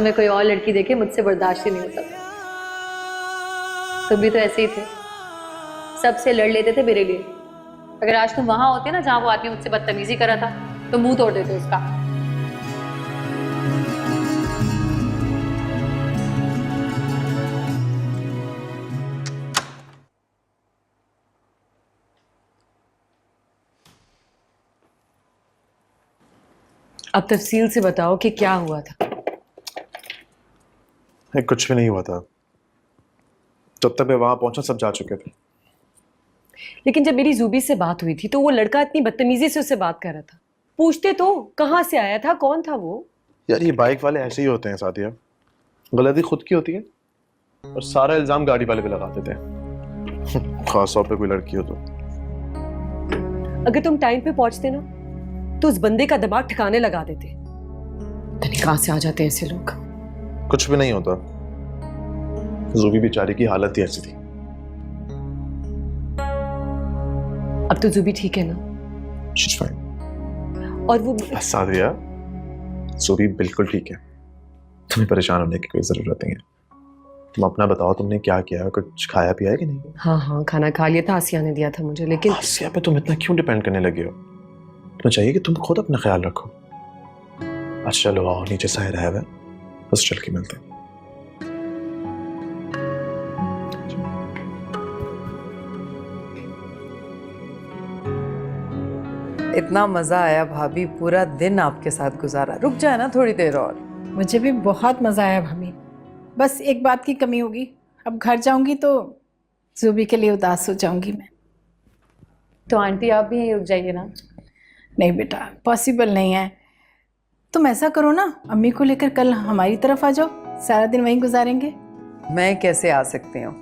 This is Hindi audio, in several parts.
तुम्हें कोई और लड़की देखे मुझसे बर्दाश्त ही नहीं होता। तुम भी तो ऐसे ही थे, सबसे लड़ लेते थे मेरे लिए। अगर आज तुम वहां होते ना जहां वो आदमी मुझसे बदतमीजी कर रहा था तो मुंह तोड़ देते उसका। अब तफसील से बताओ कि क्या हुआ था। कुछ भी नहीं हुआ था। जब तक मैं वहां पहुंचा सब जा चुके थे। लेकिन जब मेरी जूबी से बात हुई थी तो वो लड़का इतनी बदतमीजी से उससे बात कर रहा था। पूछते तो कहाँ से आया था, कौन था वो। यार ये बाइक वाले ऐसे ही होते हैं साथिया, गलती खुद की होती है और सारा इल्जाम गाड़ी वाले पे लगाते थे। खास तौर पे कोई लड़की हो तो। अगर तुम टाइम पे पहुंचते ना तो उस बंदे का दिमाग ठिकाने लगा देते। पता नहीं कहां से आ जाते हैं ऐसे लोग। कुछ भी नहीं होता, जूबी बेचारी की हालत ही ऐसी थी। अब तो जूबी ठीक है ना? She's fine. और वो सादिया, जूबी बिल्कुल ठीक है, तुम्हें परेशान होने की कोई जरूरत नहीं है। तुम अपना बताओ, तुमने क्या किया, कुछ खाया पिया है कि नहीं? हाँ खाना खा लिया था, आसिया ने दिया था मुझे। लेकिन आसिया पे तुम इतना क्यों डिपेंड करने लगे हो? तुम्हें चाहिए कि तुम खुद अपना ख्याल रखो। अच्छा चलो आओ, नीचे साहिर है, बस चल के मिलते हैं। इतना मजा आया भाभी, पूरा दिन आपके साथ गुजारा। रुक जाए ना थोड़ी देर और। मुझे भी बहुत मज़ा आया भाभी, बस एक बात की कमी होगी। अब घर जाऊंगी तो जूबी के लिए उदास हो जाऊंगी मैं। तो आंटी आप भी यहीं रुक जाइए ना। नहीं बेटा, पॉसिबल नहीं है। तुम ऐसा करो ना, अम्मी को लेकर कल हमारी तरफ आ जाओ, सारा दिन वहीं गुजारेंगे। मैं कैसे आ सकती हूँ?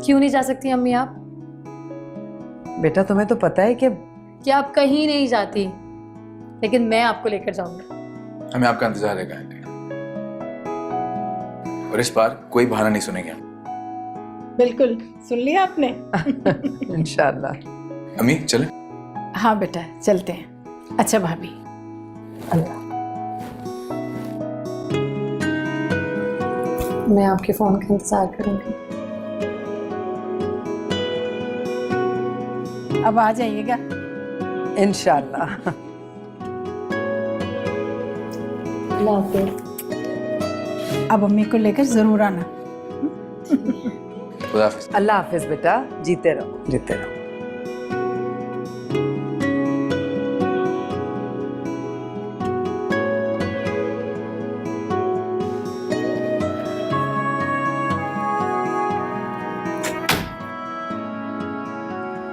क्यों नहीं जा सकती अम्मी आप? बेटा तुम्हें तो पता है कि आप कहीं नहीं जाती, लेकिन मैं आपको लेकर जाऊंगा। हमें आपका इंतजार है आंटी, और इस बार कोई बहाना नहीं सुनेंगे हम। बिल्कुल, सुन लिया आपने। इंशाल्लाह। अम्मी चले? हाँ बेटा चलते हैं। अच्छा भाभी, अल्लाह। मैं आपके फोन का इंतजार करूंगी। अब आ जाइएगा। इंशाल्लाह। अल्लाह हाफिज़। अब अम्मी को लेकर जरूर आना। खुदा हाफिज़। अल्लाह हाफिज बेटा, जीते रहो जीते रहो।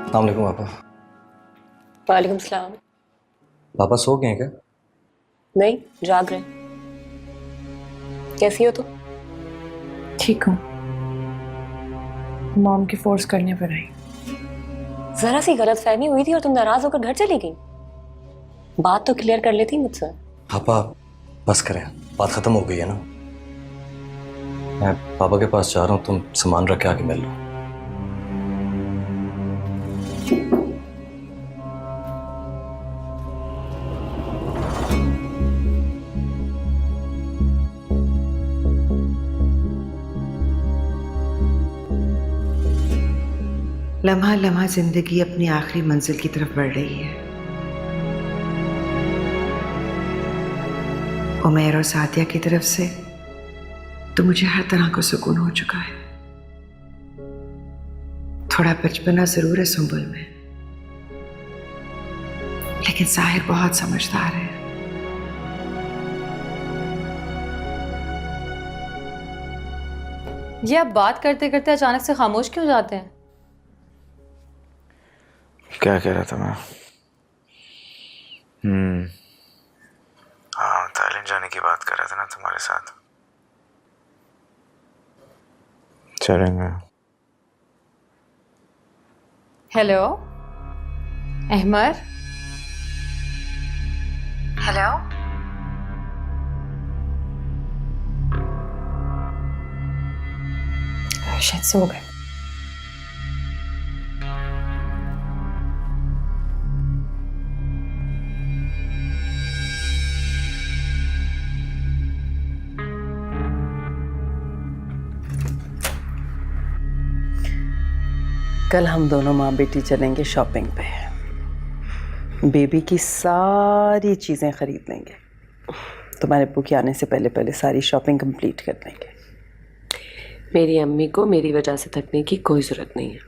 अस्सलाम वालेकुम पापा। वालेकुम सलाम। पापा सो गए हैं क्या? नहीं, जाग रहे। कैसी हो तुम? ठीक हूँ, मॉम के फोर्स करने पर आई। जरा सी गलतफहमी हुई थी और तुम नाराज होकर घर चली गई। बात तो क्लियर कर लेती मुझसे। पापा बस करें, बात खत्म हो गई है ना। मैं पापा के पास जा रहा हूँ, तुम सामान रख के आके मिल लो। लम्हा लम्हा जिंदगी अपनी आखिरी मंजिल की तरफ बढ़ रही है। उमैर और सादिया की तरफ से तो मुझे हर तरह का सुकून हो चुका है। थोड़ा बचपना जरूर है सुंबुल में, लेकिन साहिर बहुत समझदार है। ये आप बात करते करते अचानक से खामोश क्यों जाते हैं? क्या कह रहा था मैं? हाँ, थाईलैंड जाने की बात कर रहा था ना तुम्हारे साथ। चलेंगे। हेलो अहमर। हेलो, शायद सो गए। कल हम दोनों माँ बेटी चलेंगे शॉपिंग पे। बेबी की सारी चीज़ें खरीद लेंगे। तुम्हारे अब्बू के आने से पहले पहले सारी शॉपिंग कंप्लीट कर देंगे। मेरी अम्मी को मेरी वजह से थकने की कोई जरूरत नहीं है।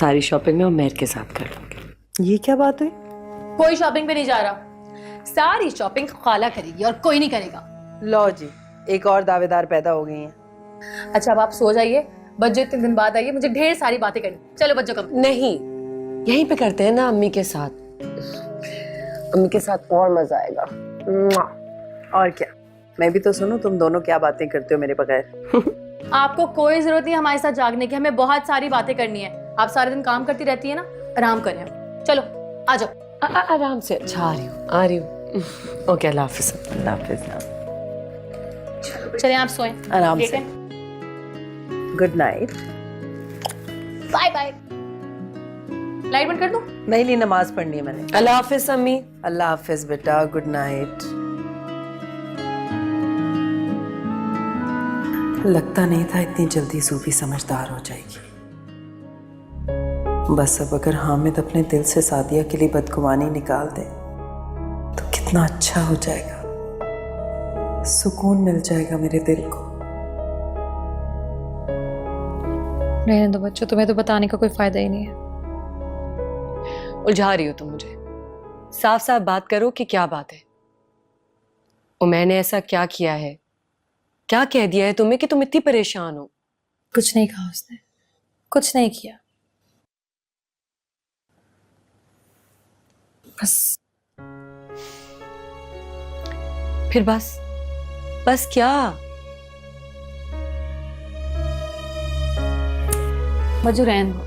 सारी शॉपिंग में उमैर के साथ कर लूंगी। ये क्या बात हुई? कोई शॉपिंग पे नहीं जा रहा, सारी शॉपिंग खाला करेगी और कोई नहीं करेगा। लो जी, एक और दावेदार पैदा हो गई हैं। अच्छा अब आप सो जाइए, बच्चों 3 दिन बाद आइए, मुझे ढेर सारी बातें करनी। चलो बच्चों कम। नहीं, यहीं पे करते हैं ना अम्मी के साथ। अम्मी के साथ और मजा आएगा। और क्या, मैं भी तो सुनूं तुम दोनों क्या बातें करते हो मेरे बगैर। आपको कोई जरूरत नहीं हमारे साथ जागने की, हमें बहुत सारी बातें करनी है। आप सारे दिन काम करती रहती है ना, आराम करें। चलो आ जाओ। आराम से। अच्छा आ रही हूँ। ओके, अल्लाह हाफिज़। अल्लाह हाफिज़। चलिए आप सोएं आराम से। Good night. Bye bye. Light बंद कर दूं? नहीं ली, नमाज पढ़नी है मैंने। अल्लाह हाफिज़ अम्मी। अल्लाह हाफिज़ बेटा, गुड नाइट। लगता नहीं था इतनी जल्दी सूफी समझदार हो जाएगी। बस अब अगर हामिद अपने दिल से सादिया के लिए बदगुमानी निकाल दे तो कितना अच्छा हो जाएगा, सुकून मिल जाएगा मेरे दिल को। रहने दो बच्चों, तुम्हें तो बताने का कोई फायदा ही नहीं है। उलझा रही हो तुम मुझे। साफ साफ बात करो कि क्या बात है। और मैंने ऐसा क्या किया है, क्या कह दिया है तुम्हें कि तुम इतनी परेशान हो? कुछ नहीं कहा उसने, कुछ नहीं किया। बस। फिर बस? बस क्या? मजू रहने दो,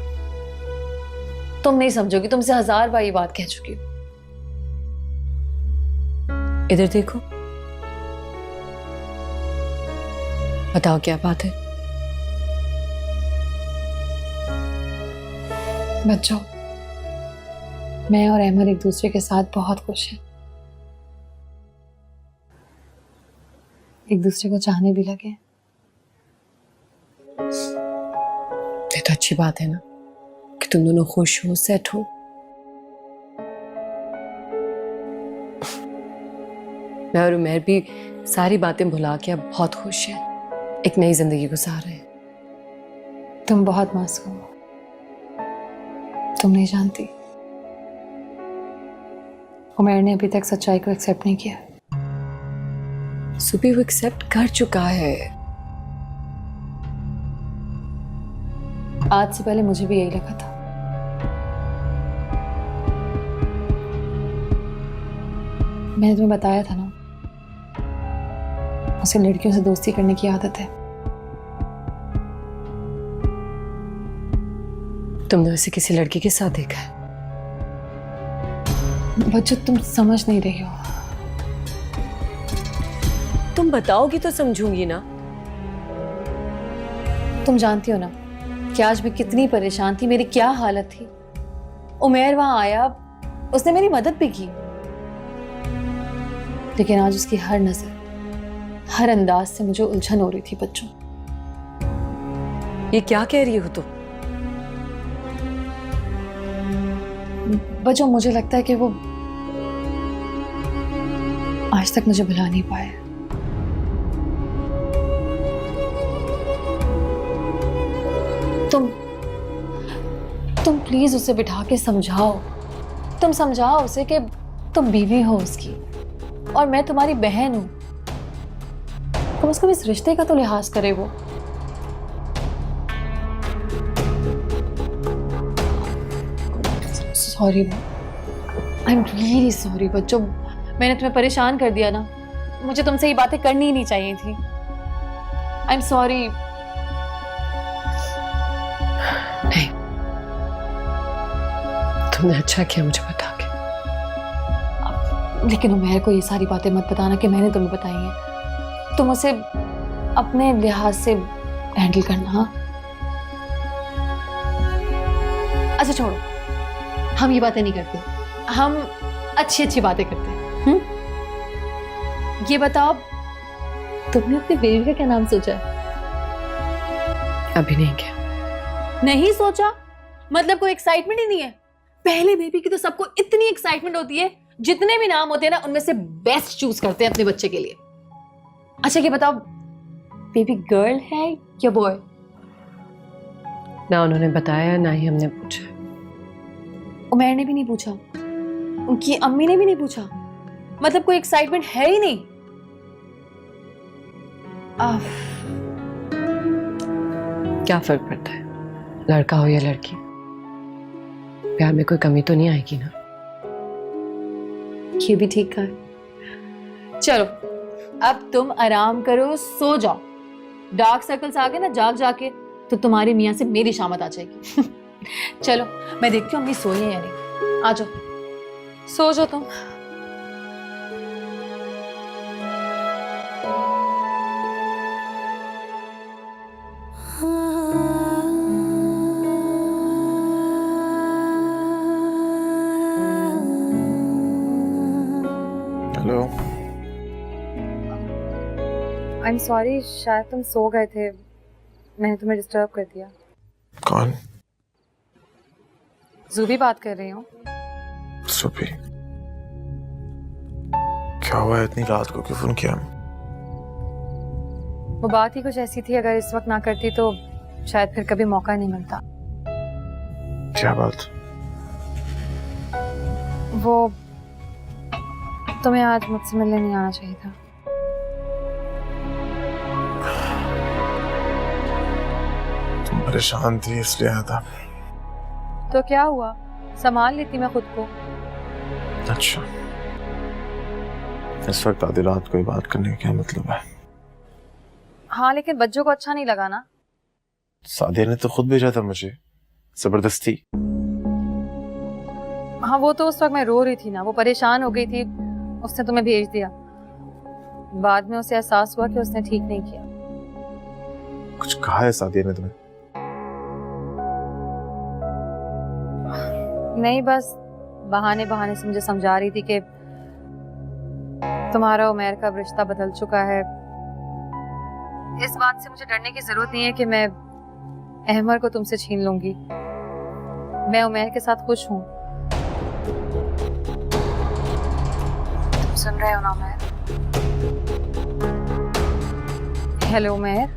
तुम नहीं समझोगी, तुमसे 1000 बार ये बात कह चुकी हूँ। इधर देखो, बताओ क्या बात है? बच्चों, मैं और अहमद एक दूसरे के साथ बहुत खुश हैं, एक दूसरे को चाहने भी लगे। ये तो अच्छी बात है ना कि तुम दोनों खुश हो, सेट हो। मैं और उमैर भी सारी बातें भुला के अब बहुत खुश हैं, एक नई जिंदगी गुजार रहे हैं। तुम बहुत मासूम हो, तुम नहीं जानती, उमैर ने अभी तक सच्चाई को एक्सेप्ट नहीं किया। सुबह वो एक्सेप्ट कर चुका है। आज से पहले मुझे भी यही लगा था। मैंने तुम्हें बताया था ना, उसे लड़कियों से दोस्ती करने की आदत है। तुमने उसे किसी लड़की के साथ देखा है? बच्चों, तुम समझ नहीं रही हो। तुम बताओगी तो समझूंगी ना। तुम जानती हो ना कि आज मैं कितनी परेशान थी, मेरी क्या हालत थी। उमैर वहां आया, उसने मेरी मदद भी की, लेकिन आज उसकी हर नजर, हर अंदाज से मुझे उलझन हो रही थी। बच्चों, ये क्या कह रही हो तुम? बच्चों, मुझे लगता है कि वो आज तक मुझे भुला नहीं पाए। तुम प्लीज उसे बिठा के समझाओ। तुम समझाओ उसे कि तुम बीवी हो उसकी और मैं तुम्हारी बहन हूं। कम से कम इस रिश्ते का तो लिहाज करे वो। Sorry, I am really sorry बच्चों, मैंने तुम्हें परेशान कर दिया ना। मुझे तुमसे ये बातें करनी ही नहीं चाहिए थी। I am sorry. नहीं, तुमने अच्छा किया मुझे बता के। लेकिन उमैर को ये सारी बातें मत बताना कि मैंने तुम्हें बताई हैं। तुम उसे अपने लिहाज से हैंडल करना। हाँ, अच्छा छोड़ो, हम ये बातें नहीं करते, हम अच्छी अच्छी बातें करते हैं। ये बताओ, तुमने अपनी बेबी का क्या नाम सोचा है? अभी नहीं क्या। नहीं सोचा? मतलब कोई एक्साइटमेंट ही नहीं है। पहले बेबी की तो सबको इतनी एक्साइटमेंट होती है, जितने भी नाम होते हैं ना उनमें से बेस्ट चूज करते हैं अपने बच्चे के लिए। अच्छा ये बताओ, बेबी गर्ल है या बॉय? ना उन्होंने बताया ना ही हमने पूछा। उमैर ने भी नहीं पूछा, उनकी अम्मी ने भी नहीं पूछा, मतलब कोई एक्साइटमेंट है ही नहीं। क्या फर्क पड़ता है, लड़का हो या लड़की, प्यार में कोई कमी तो नहीं आएगी ना। ये भी ठीक है। चलो अब तुम आराम करो, सो जाओ। डार्क सर्कल्स आ गए ना जाग जाके तो तुम्हारी मियाँ से मेरी शामत आ जाएगी। चलो मैं देखती हूँ अम्मी सोई है या नहीं। आ जाओ, सो जाओ तुम। हेलो। आई एम सॉरी, शायद तुम सो गए थे, मैंने तुम्हें डिस्टर्ब कर दिया। कौन? ज़ूबी बात कर रही हूँ। सुबी, क्या हुआ इतनी रात को क्यों फोन किया? वो बात ही कुछ ऐसी थी, अगर इस वक्त ना करती तो शायद फिर कभी मौका नहीं मिलता। क्या बात? वो तुम्हें आज मुझसे मिलने नहीं आना चाहिए था। तुम परेशान थी इसलिए आया था। तो क्या हुआ, संभाल लेती मैं खुद को। अच्छा, इस वक्त आधी रात कोई बात करने का क्या मतलब है? हाँ लेकिन बच्चों को अच्छा नहीं लगा ना। सादिया ने तो खुद भेजा था मुझे, जबरदस्ती। हाँ वो तो उस वक्त मैं रो रही थी ना, वो परेशान हो गई थी, उसने तुम्हें भेज दिया। बाद में उसे एहसास हुआ कि उसने ठीक नहीं किया। कुछ कहा है सादिया ने तुम्हें? नहीं, बस बहाने बहाने से मुझे समझा रही थी कि तुम्हारा उमैर का रिश्ता बदल चुका है। इस बात से मुझे डरने की जरूरत नहीं है कि मैं अहमर को तुमसे छीन लूंगी। मैं उमैर के साथ खुश हूँ। तुम सुन रहे हो ना उमैर? हेलो उमैर।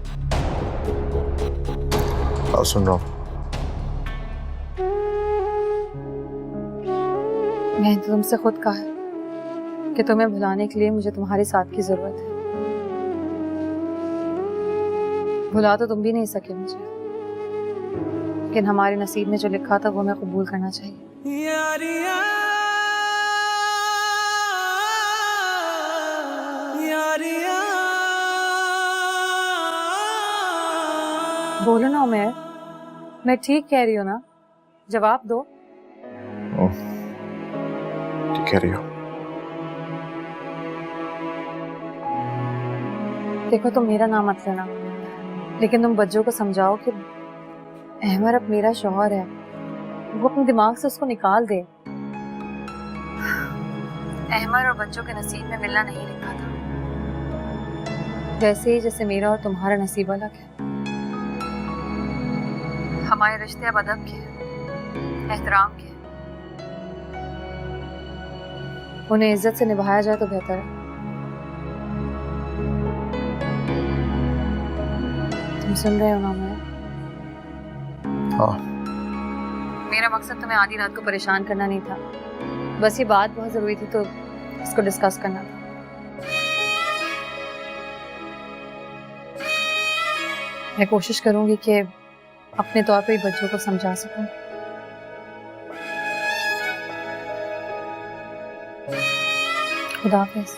हाँ सुन रहा हूँ। मैंने तो तुमसे खुद कहा है कि तुम्हें भुलाने के लिए मुझे तुम्हारे साथ की जरूरत है। भुला तो तुम भी नहीं सके मुझे, लेकिन हमारे नसीब में जो लिखा था वो मैं कबूल करना चाहिए। बोलो ना उमैर, मैं ठीक कह रही हूँ ना? जवाब दो। ठीक कह रही हो। देखो तुम मेरा नाम मत लेना, लेकिन तुम बच्चों को समझाओ कि अहमर अब मेरा शौहर है, वो अपने दिमाग से उसको निकाल दे। अहमर और बच्चों के नसीब में मिलना नहीं लिखा था, जैसे ही जैसे मेरा और तुम्हारा नसीब अलग है। हमारे रिश्ते अब अदब के हैं, एहतराम के हैं। उन्हें इज्जत से निभाया जाए तो बेहतर है। तुम सुन रहे हो ना मैं? हाँ। मेरा मकसद तुम्हें आधी रात को परेशान करना नहीं था, बस ये बात बहुत जरूरी थी तो इसको डिस्कस करना था। मैं कोशिश करूंगी कि अपने तौर पे ही बच्चों को समझा सकूं। खुदा हाफिज़।